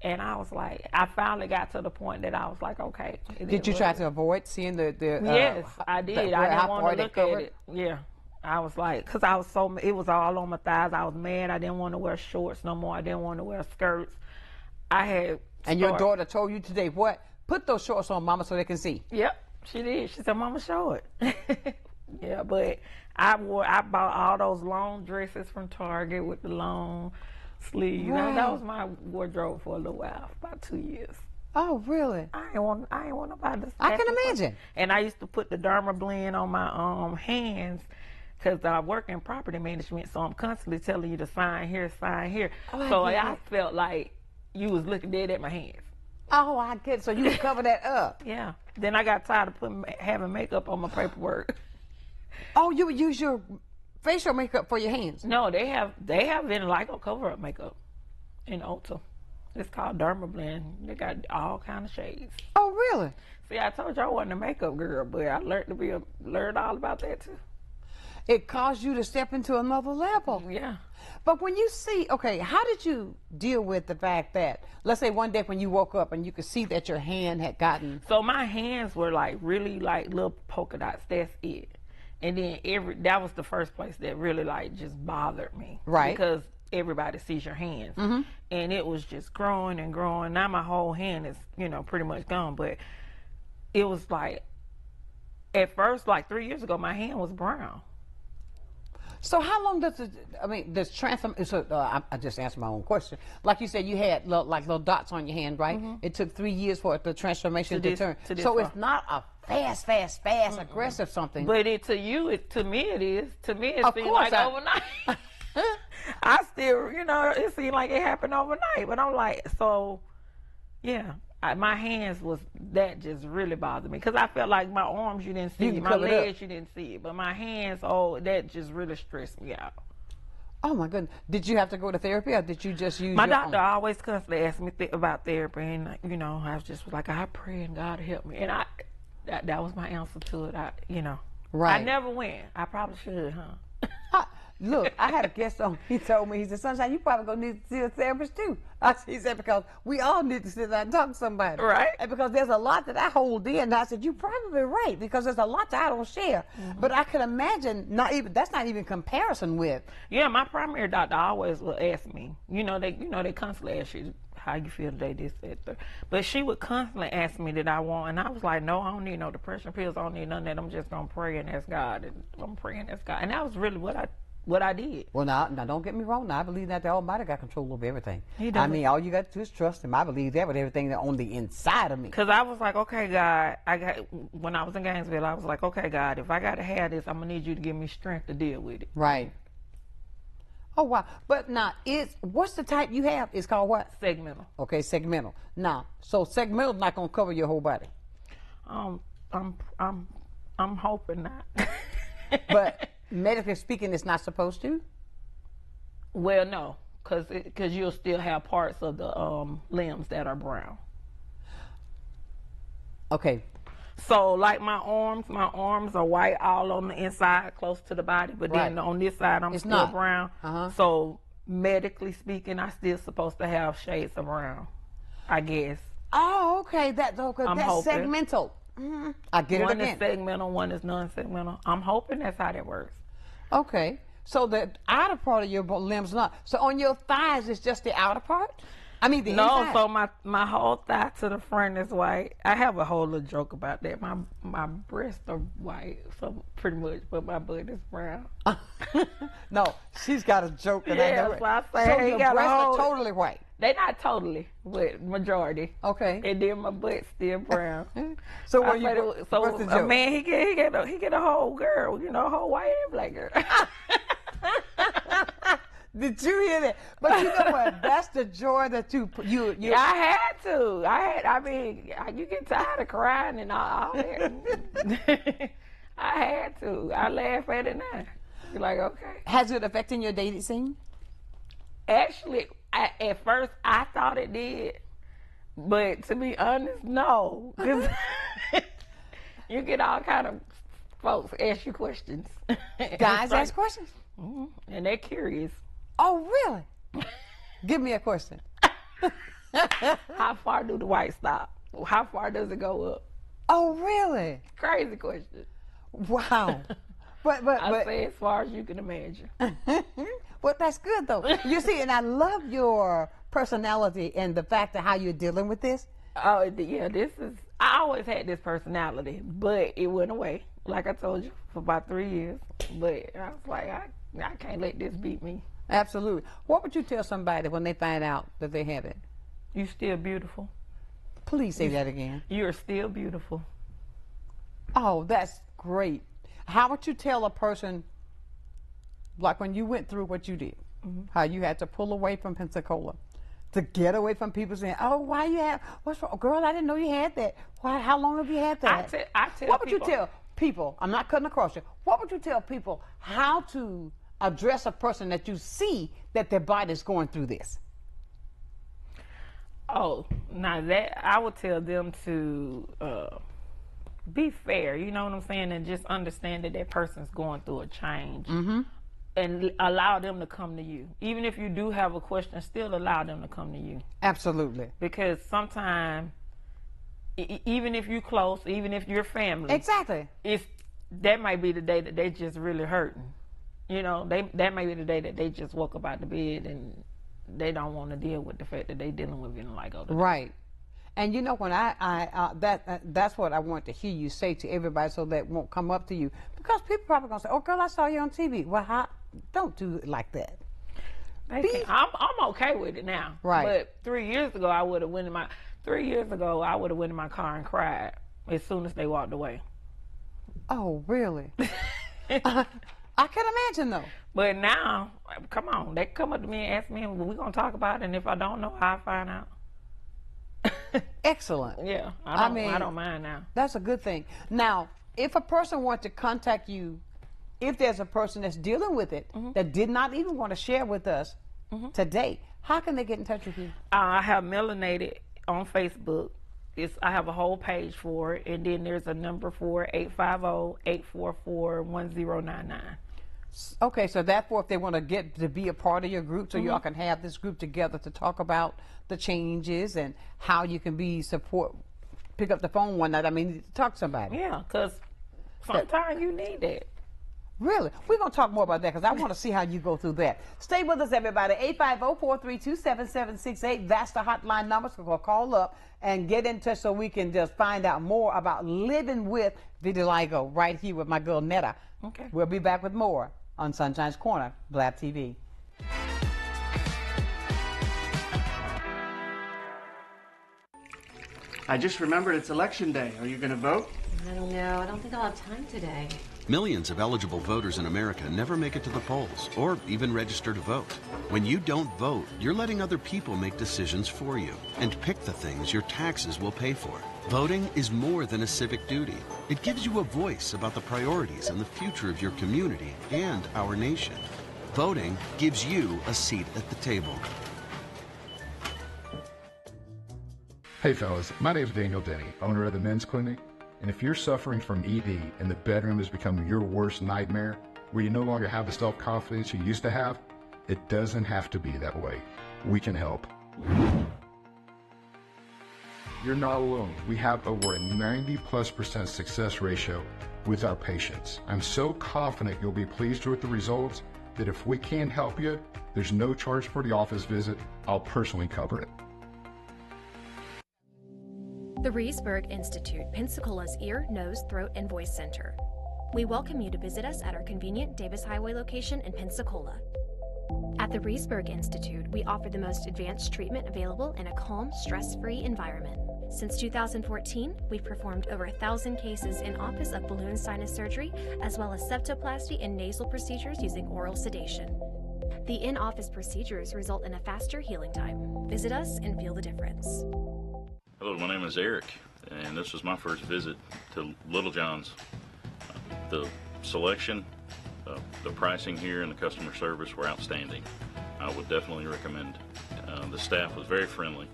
And I was like, I finally got to the point that I was like, okay. Did you try to avoid seeing the yes, I did. I didn't want to look at it. Yeah. I was like, because it was all on my thighs. I was mad. I didn't want to wear shorts no more. I didn't want to wear skirts. And your daughter told you today, what? Put those shorts on, Mama, so they can see. Yep. She did. She said, Mama, show it. Yeah, but I bought all those long dresses from Target with the long sleeves. Right. That was my wardrobe for a little while, about 2 years. Oh, really? I ain't want nobody to. I can imagine. And I used to put the Derma blend on my hands, because I work in property management, so I'm constantly telling you to sign here, sign here. Oh, so I felt like you was looking dead at my hands. Oh, I get it. So you would cover that up. Yeah. Then I got tired of having makeup on my paperwork. Oh, you would use your facial makeup for your hands? No, they have vitiligo cover-up makeup in Ulta. It's called Derma Blend. They got all kind of shades. Oh, really? See, I told you I wasn't a makeup girl, but I learned all about that too. It caused you to step into another level. Yeah. But when you see, okay, how did you deal with the fact that, let's say one day when you woke up and you could see that your hand had gotten... So my hands were like really like little polka dots, that's it. And then that was the first place that really like just bothered me. Right. Because everybody sees your hands. Mm-hmm. And it was just growing and growing. Now my whole hand is, pretty much gone. But it was like, at first, like 3 years ago, my hand was brown. So how long does this transform? So I just answered my own question. Like you said, you had little dots on your hand, right? Mm-hmm. It took 3 years for the transformation to turn. So it's not a fast, aggressive something. But to me it is. To me it seemed like overnight. I still, it seemed like it happened overnight. But I'm like, so, yeah. My hands that just really bothered me, because I felt like my arms you didn't see it, my legs you didn't see it, but my hands, that just really stressed me out. Oh my goodness! Did you have to go to therapy, or did you just use? My doctor always constantly asked me about therapy, and I was just like, I pray and God help me, and that was my answer to it. Right. I never went. I probably should, huh? Look, I had a guest on. He told me, he said, Sunshine, you probably gonna need to see a therapist too. He said, because we all need to sit down and talk to somebody. Right. And because there's a lot that I hold in. And I said, you're probably right, because there's a lot that I don't share. But I can imagine that's not even comparison with. Yeah, my primary doctor always will ask me. They constantly ask you how you feel today, this, that. But she would constantly ask me that I want, and I was like, no, I don't need no depression pills. I don't need none of that. I'm just gonna pray and ask God, and I'm praying and ask God, and that was really what I did. Well, now don't get me wrong. Now I believe that the Almighty got control over everything. He does. I mean, all you got to do is trust Him. I believe that with everything that on the inside of me. Because I was like, okay, God, when I was in Gainesville, I was like, okay, God, if I got to have this, I'm gonna need you to give me strength to deal with it. Right. Oh, wow. But now, what's the type you have? It's called what? Segmental. Okay, segmental. Now, so segmental's not going to cover your whole body. I'm hoping not. But medically speaking, it's not supposed to? Well, no, because you'll still have parts of the limbs that are brown. Okay. So, like my arms are white all on the inside, close to the body, but then on this side, I'm still brown. So, medically speaking, I still supposed to have shades of brown, I guess. Oh, okay. That's segmental. I get it again. One is segmental, one is non-segmental. I'm hoping that's how that works. Okay. So, the outer part of your limbs not. So, on your thighs, it's just the outer part? I mean, the inside. So my whole thigh to the front is white. I have a whole little joke about that. My breasts are white, so pretty much, but my butt is brown. No, she's got a joke, and I know it. So I say, so your breasts are totally white. They not totally, but majority. Okay. And then my butt's still brown. So what's the joke? A man, he get a whole girl, a whole white and black girl. Did you hear that? But you know what? That's the joy that you. Yeah, I had to. I mean, you get tired of crying and all that. I had to. I laugh at it now. You're like, okay. Has it affected your dating scene? Actually, at first I thought it did, but to be honest, no. 'Cause you get all kind of folks ask you questions. Guys ask questions? Mm-hmm. And they're curious. Oh, really? Give me a question. How far do the white stop? How far does it go up? Oh, really? Crazy question. Wow. But I say as far as you can imagine. Well, that's good though. You see, and I love your personality and the fact of how you're dealing with this. Oh yeah, I always had this personality, but it went away. Like I told you, for about 3 years. But I was like, I can't let this beat me. Absolutely. What would you tell somebody when they find out that they have it? You're still beautiful. Please say that again. You're still beautiful. Oh, that's great. How would you tell a person, like when you went through what you did, how you had to pull away from Pensacola, to get away from people saying, oh, why you have, what's wrong? Girl, I didn't know you had that. Why? How long have you had that? I tell what would you tell people? I'm not cutting across you. What would you tell people how to address a person that you see that their body's going through this? Oh, now that I would tell them to be fair, you know what I'm saying, and just understand that person's going through a change, and allow them to come to you. Even if you do have a question, still allow them to come to you. Absolutely. Because sometimes, even if you're close, even if you're family, exactly, that might be the day that they just really hurting. That may be the day that they just woke up out the bed and they don't want to deal with the fact that they dealing with vitiligo. Right. And when that's what I want to hear you say to everybody, so that won't come up to you, because people probably gonna say, "Oh, girl, I saw you on TV." Well, don't do it like that. I'm okay with it now. Right. But 3 years ago, I would have went in my car and cried as soon as they walked away. Oh, really? I can imagine, though. But now, come on, they come up to me and ask me, well, we're going to talk about it, and if I don't know, I'll find out. Excellent. Yeah, I don't mind now. That's a good thing. Now, if a person wants to contact you, if there's a person that's dealing with it, that did not even want to share with us today, how can they get in touch with you? I have MelanNetted on Facebook. I have a whole page for it, and then there's a number for 850-844-1099. Okay, so therefore, if they want to get to be a part of your group, so y'all can have this group together to talk about the changes and how you can be support. Pick up the phone one night. I mean, talk to somebody. Yeah, because sometimes you need that. Really? We're going to talk more about that because I want to see how you go through that. Stay with us, everybody. 850-432-7768. That's the hotline number. So we'll call up and get in touch so we can just find out more about living with vitiligo right here with my girl, Netta. Okay. We'll be back with more on Sunshine's Corner, Blab TV. I just remembered it's election day. Are you going to vote? I don't know. I don't think I'll have time today. Millions of eligible voters in America never make it to the polls or even register to vote. When you don't vote, you're letting other people make decisions for you and pick the things your taxes will pay for. Voting is more than a civic duty. It gives you a voice about the priorities and the future of your community and our nation. Voting gives you a seat at the table. Hey fellas, my name is Daniel Denny, owner of the Men's Clinic, and if you're suffering from ED and the bedroom has become your worst nightmare, where you no longer have the self-confidence you used to have, it doesn't have to be that way. We can help. You're not alone. We have over a 90+% success ratio with our patients. I'm so confident you'll be pleased with the results that if we can help you, there's no charge for the office visit. I'll personally cover it. The Reesburg Institute, Pensacola's ear, nose, throat, and voice center. We welcome you to visit us at our convenient Davis Highway location in Pensacola. At the Reesburg Institute, we offer the most advanced treatment available in a calm, stress-free environment. Since 2014, we've performed over 1,000 cases in office of balloon sinus surgery, as well as septoplasty and nasal procedures using oral sedation. The in-office procedures result in a faster healing time. Visit us and feel the difference. Hello, my name is Eric, and this was my first visit to Little John's. The selection, the pricing here, and the customer service were outstanding. I would definitely recommend. The staff was very friendly,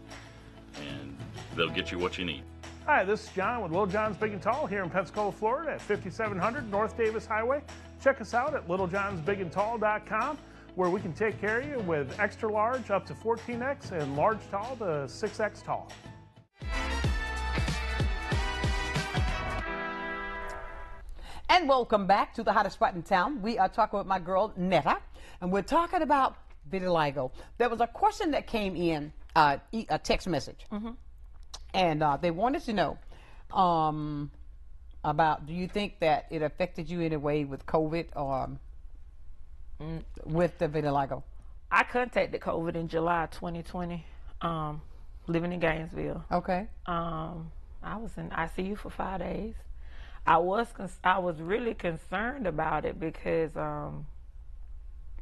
and they'll get you what you need. Hi, this is John with Little John's Big and Tall here in Pensacola, Florida at 5700 North Davis Highway. Check us out at littlejohnsbigandtall.com, where we can take care of you with extra large up to 14X and large tall to 6X tall. And welcome back to the hottest spot in town. We are talking with my girl, Netta, and we're talking about vitiligo. There was a question that came in, a text message, and they wanted to know about, do you think that it affected you in a way with COVID or with the vitiligo? I contracted COVID in July 2020, living in Gainesville. Okay. I was in ICU for 5 days. I was really concerned about it because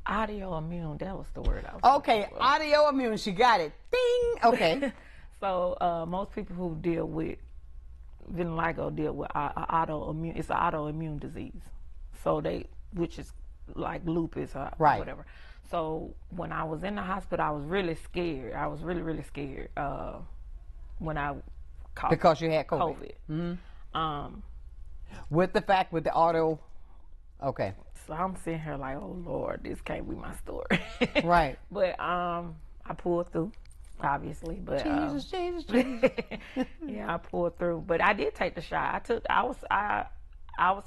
autoimmune, that was the word I was Okay, autoimmune, she got it. Ding! Okay. So most people who deal with vitiligo deal with autoimmune. It's an autoimmune disease. So which is like lupus or whatever. So when I was in the hospital, I was really scared. I was really, really scared when I caught because you had COVID. With the fact with the auto, okay. So I'm sitting here like, oh Lord, this can't be my story. Right. But I pulled through, obviously. But Jesus. yeah, I pulled through. But I did take the shot. I was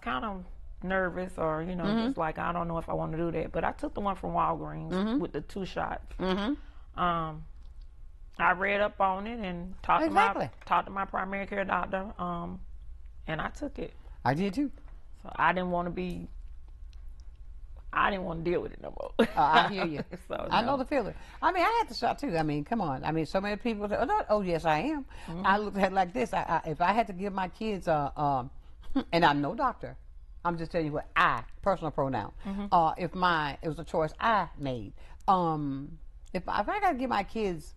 kind of nervous, or just like, I don't know if I want to do that. But I took the one from Walgreens with the 2 shots. I read up on it and talked to my primary care doctor, and I took it. I did too. So I didn't want to deal with it no more. I hear you. So, I know the feeling. I mean, I had the shot too. I mean, come on. I mean, so many people say, oh yes, I am. I looked at it like this. If I had to give my kids and I'm no doctor, I'm just telling you what personal pronoun. If it was a choice I made. If I got to give my kids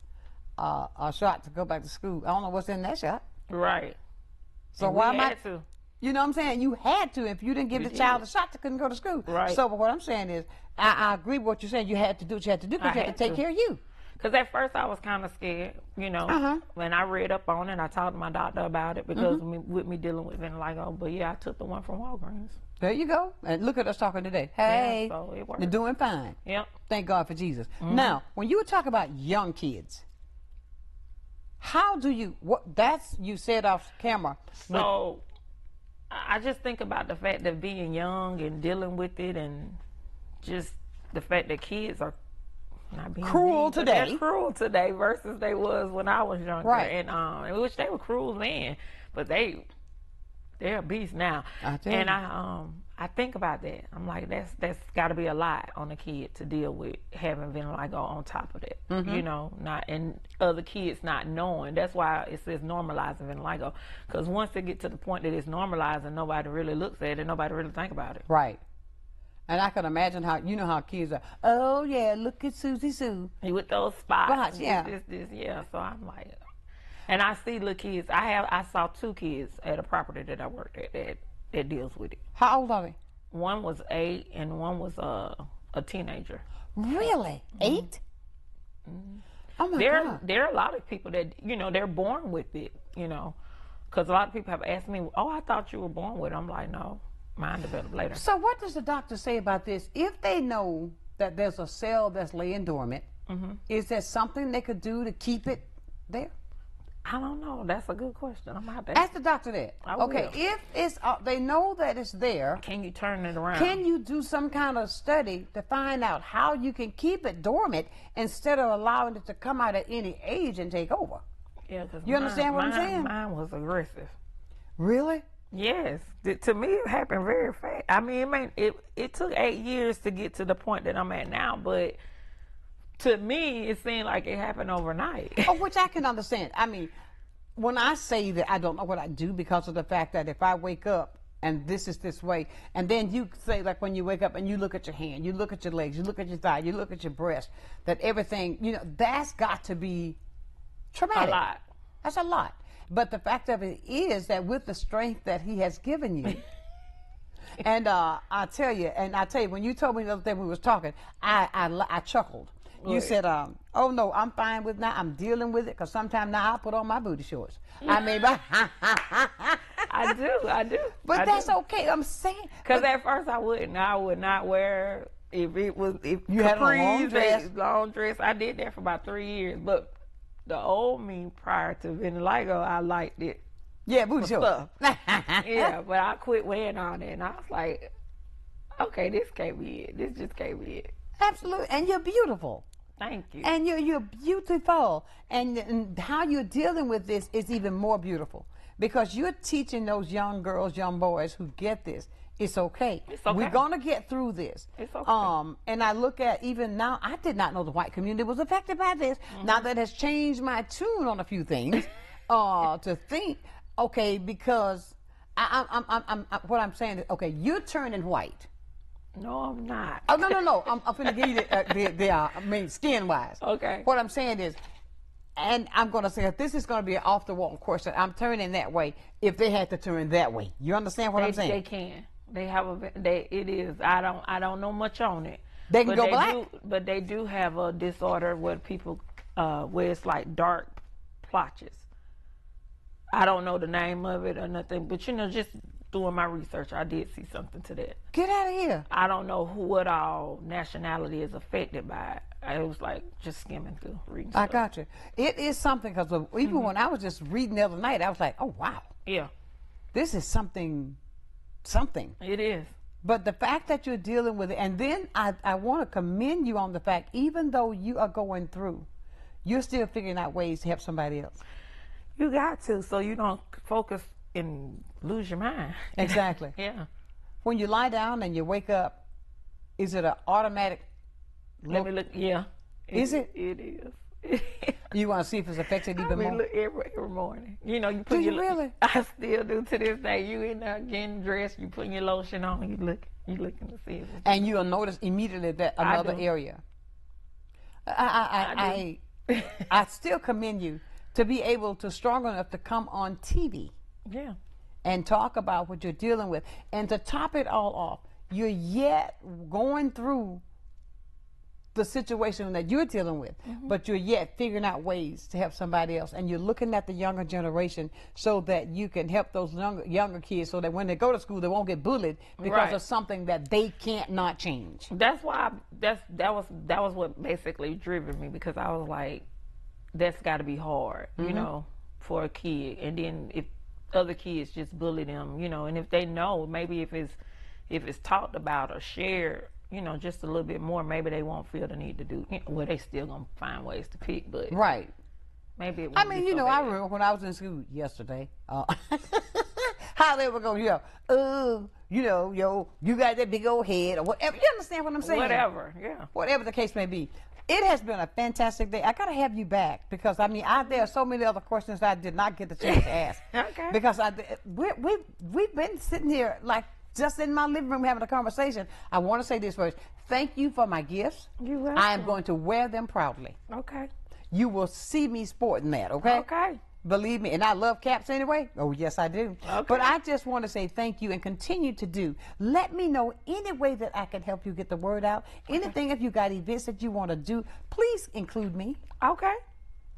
a shot to go back to school, I don't know what's in that shot. Right. So and why am I? To. You know what I'm saying? You had to. If you didn't give the child a shot, they couldn't go to school. Right. So what I'm saying is, I agree with what you're saying. You had to do what you had to do because you had to take care of you. Because at first I was kind of scared, you know. When I read up on it, I talked to my doctor about it because with me dealing with vitiligo. But yeah, I took the one from Walgreens. There you go. And look at us talking today. Hey, yeah, so it worked. You're doing fine. Yep. Thank God for Jesus. Now, when you were talking about young kids, how do you, you said off camera. So I just think about the fact that being young and dealing with it, and just the fact that kids are not being cruel today. They're cruel today versus they was when I was younger. Right. And I wish they were cruel then, but they're a beast now. And I think about that. I'm like, that's got to be a lot on a kid to deal with having vitiligo on top of that. You know, and other kids not knowing. That's why it says normalizing vitiligo, because once they get to the point that it's normalized and nobody really looks at it, nobody really think about it. Right. And I can imagine how, you know how kids are, oh yeah, look at Susie Sue. With those spots. Yeah. Yeah. So I'm like, and I see little kids. I saw 2 kids at a property that I worked at that deals with it. How old are they? One was 8 and one was a teenager. Really? 8? Oh my God. There are a lot of people that, you know, they're born with it, you know, because a lot of people have asked me, oh, I thought you were born with it. I'm like, no, mine developed later. So what does the doctor say about this? If they know that there's a cell that's laying dormant, is there something they could do to keep it there? I don't know. That's a good question. I'm gonna have to ask the doctor that. Okay, if it's they know that it's there, can you turn it around? Can you do some kind of study to find out how you can keep it dormant instead of allowing it to come out at any age and take over? Yeah, because you understand what I'm saying? Mine was aggressive. Really? Yes. To me, it happened very fast. I mean, it took 8 years to get to the point that I'm at now, but to me, it seemed like it happened overnight. Oh, which I can understand. I mean, when I say that I don't know what I do because of the fact that if I wake up and this is this way, and then you say, like when you wake up and you look at your hand, you look at your legs, you look at your thigh, you look at your breast, that everything, you know, that's got to be traumatic. A lot. That's a lot. But the fact of it is that with the strength that he has given you, and I tell you, when you told me the other day we was talking, I chuckled. You said, oh no, I'm fine with now. I'm dealing with it because sometimes now I'll put on my booty shorts. I mean, I do. But that's okay. I'm saying. Because at first I would not wear, if you had a long dress. I did that for about 3 years. But the old me prior to vitiligo, I liked it. Yeah, booty shorts. Yeah, but I quit wearing all that. And I was like, okay, this can't be it. This just can't be it. Absolutely. And you're beautiful. Thank you. And you're beautiful. And how you're dealing with this is even more beautiful because you're teaching those young girls, young boys who get this. It's okay. It's okay. We're going to get through this. It's okay. And I look at even now, I did not know the white community was affected by this. Now that has changed my tune on a few things to think, okay, because what I'm saying is, okay, you're turning white. No, I'm not. Oh, no. I'm finna give you the skin-wise. Okay. What I'm saying is, and I'm going to say, if this is going to be an off-the-wall question, I'm turning that way if they had to turn that way. You understand what I'm saying? They can. They have it is. I don't know much on it. They can go black. But they do have a disorder where people, where it's like dark blotches. I don't know the name of it or nothing, but just doing my research, I did see something to that. Get out of here. I don't know what all nationality is affected by it. It was like just skimming through reading stuff. I got you. It is something because even when I was just reading the other night, I was like, oh, wow. Yeah. This is something. It is. But the fact that you're dealing with it, and then I want to commend you on the fact, even though you are going through, you're still figuring out ways to help somebody else. You got to, so you don't focus and lose your mind. Exactly. Yeah. When you lie down and you wake up, is it an automatic look? Let me look. Yeah. Is it? It is. You want to see if it's affected even more? Look every morning. You know, you put do your you really? I still do to this day. You in there getting dressed, you putting your lotion on, you looking to see it. And you'll notice immediately that another area. I still commend you to be able to strong enough to come on TV. Yeah. And talk about what you're dealing with. And to top it all off, you're yet going through the situation that you're dealing with, but you're yet figuring out ways to help somebody else, and you're looking at the younger generation so that you can help those younger kids, so that when they go to school, they won't get bullied because of something that they can't not change. That's why that was what basically driven me, because I was like, that's got to be hard, you know, for a kid, and then if other kids just bully them, you know, and if they know, maybe if it's talked about or shared, you know, just a little bit more, maybe they won't feel the need to do, you know, well, they still gonna find ways to pick, but maybe it won't I mean, be you so know, bad. I remember when I was in school yesterday, how they were going, you know, yo, you got that big old head, or whatever. You understand what I'm saying? Whatever, yeah. Whatever the case may be. It has been a fantastic day. I got to have you back, because, I mean, there are so many other questions I did not get the chance to ask. Okay. Because we've been sitting here, like, just in my living room having a conversation. I want to say this first. Thank you for my gifts. You're welcome. I am going to wear them proudly. Okay. You will see me sporting that, okay? Okay. Believe me, and I love caps anyway. Oh, yes, I do. Okay. But I just want to say thank you and continue to do. Let me know any way that I can help you get the word out. Anything, if you got events that you want to do, please include me. Okay.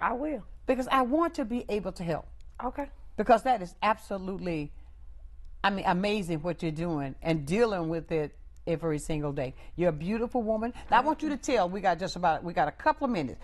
I will. Because I want to be able to help. Okay. Because that is absolutely, I mean, amazing what you're doing and dealing with it every single day. You're a beautiful woman. Now, I want you to tell, we got a couple of minutes.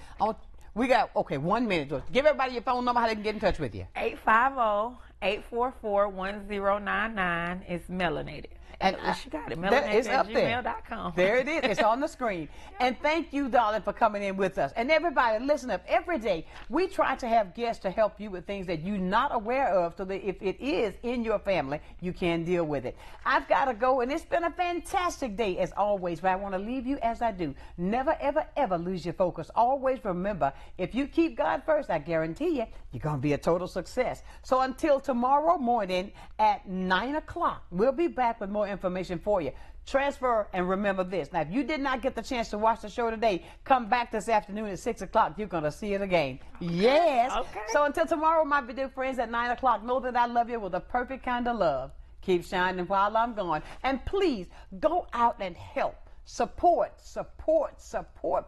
We got, 1 minute. Give everybody your phone number, how they can get in touch with you. 850-844-1099 is MelanNetted. And she got it. MelanNetted@gmail.com. There it is. It's on the screen. And thank you, darling, for coming in with us. And everybody, listen up. Every day, we try to have guests to help you with things that you're not aware of, so that if it is in your family, you can deal with it. I've got to go, and it's been a fantastic day, as always. But I want to leave you as I do. Never, ever, ever lose your focus. Always remember, if you keep God first, I guarantee you, you're going to be a total success. So until tomorrow morning at 9 o'clock, we'll be back with more information for you. Transfer, and remember this. Now, if you did not get the chance to watch the show today, come back this afternoon at 6 o'clock. You're going to see it again. Okay. Yes. Okay. So until tomorrow, my dear friends, at 9 o'clock, know that I love you with a perfect kind of love. Keep shining while I'm gone. And please, go out and help. Support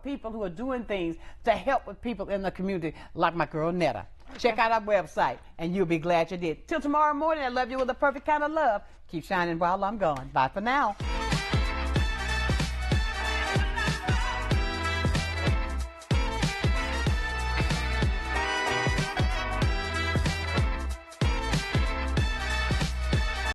people who are doing things to help with people in the community, like my girl Netta. Check out our website, and you'll be glad you did. Till tomorrow morning, I love you with a perfect kind of love. Keep shining while I'm gone. Bye for now.